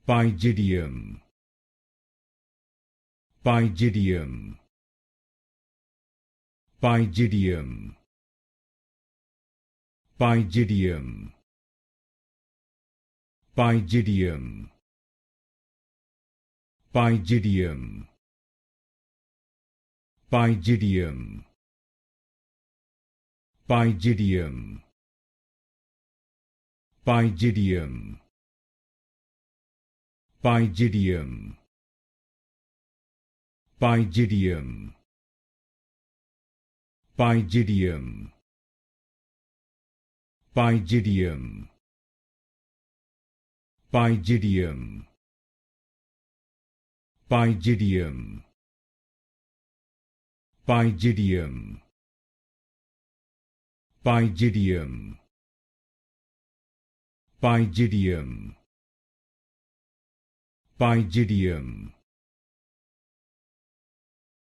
Pygidium, Pygidium, Pygidium, Pygidium, Pygidium, Pygidium, Pygidium, Pygidium, Pygidium, Pygidium, Pygidium, Pygidium, Pygidium, Pygidium, Pygidium, Pygidium, Pygidium, Pygidium, Pygidium,